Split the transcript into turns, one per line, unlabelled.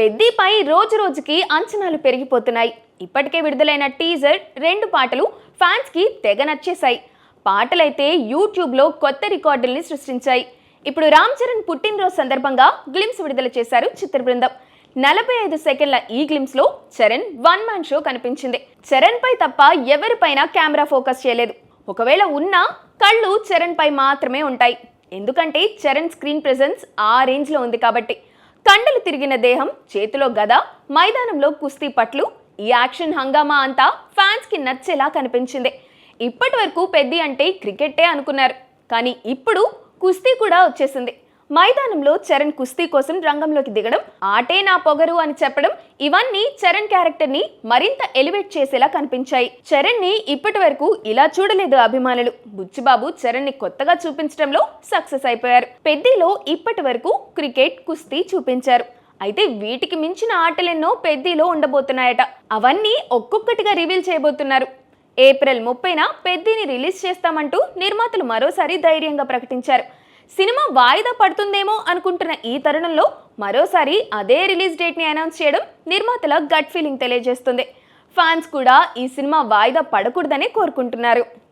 పెద్దిపై రోజు రోజుకి అంచనాలు పెరిగిపోతున్నాయి. ఇప్పటికే విడుదలైన టీజర్ 2 పాటలు ఫ్యాన్స్ కి తెగ నచ్చేశాయి. పాటలైతే యూట్యూబ్లో కొత్త రికార్డుల్ని సృష్టించాయి. ఇప్పుడు రామ్ చరణ్ పుట్టినరోజు సందర్భంగా గ్లిమ్స్ విడుదల చేశారు చిత్ర బృందం. 45 సెకండ్ల ఈ గ్లిమ్స్ లో చరణ్ వన్ మ్యాన్ షో కనిపించింది. చరణ్ పై తప్ప ఎవరిపైనా కెమెరా ఫోకస్ చేయలేదు. ఒకవేళ ఉన్నా కళ్ళు చరణ్ పై మాత్రమే ఉంటాయి. ఎందుకంటే చరణ్ స్క్రీన్ ప్రెజెన్స్ ఆ రేంజ్ లో ఉంది కాబట్టి. కండలు తిరిగిన దేహం, చేతిలో గద, మైదానంలో కుస్తీ పట్లు, ఈ యాక్షన్ హంగామా అంతా ఫ్యాన్స్ కి నచ్చేలా కనిపించింది. ఇప్పటి వరకు పెద్ది అంటే క్రికెట్టే అనుకున్నారు, కానీ ఇప్పుడు కుస్తీ కూడా వచ్చేసింది. మైదానంలో చరణ్ కుస్తీ కోసం రంగంలోకి దిగడం, ఆటే నా పొగరు అని చెప్పడం, ఇవన్నీ చరణ్ క్యారెక్టర్ ని మరింత ఎలివేట్ చేసేలా కనిపించాయి. చరణ్ ని ఇప్పటి వరకు ఇలా చూడలేదు అభిమానులు. బుచ్చిబాబు చరణ్ ని కొత్తగా చూపించడంలో సక్సెస్ అయిపోయారు. పెద్దిలో ఇప్పటి వరకు క్రికెట్, కుస్తీ చూపించారు. అయితే వీటికి మించిన ఆటలెన్నో పెద్దిలో ఉండబోతున్నాయట. అవన్నీ ఒక్కొక్కటిగా రివీల్ చేయబోతున్నారు. ఏప్రిల్ 30న పెద్దిని రిలీజ్ చేస్తామంటూ నిర్మాతలు మరోసారి ధైర్యంగా ప్రకటించారు. సినిమా వాయిదా పడుతుందేమో అనుకుంటున్న ఈ తరుణంలో మరోసారి అదే రిలీజ్ డేట్ ని అనౌన్స్ చేయడం నిర్మాతల గట్ ఫీలింగ్ తెలియజేస్తుంది. ఫ్యాన్స్ కూడా ఈ సినిమా వాయిదా పడకూడదనే కోరుకుంటున్నారు.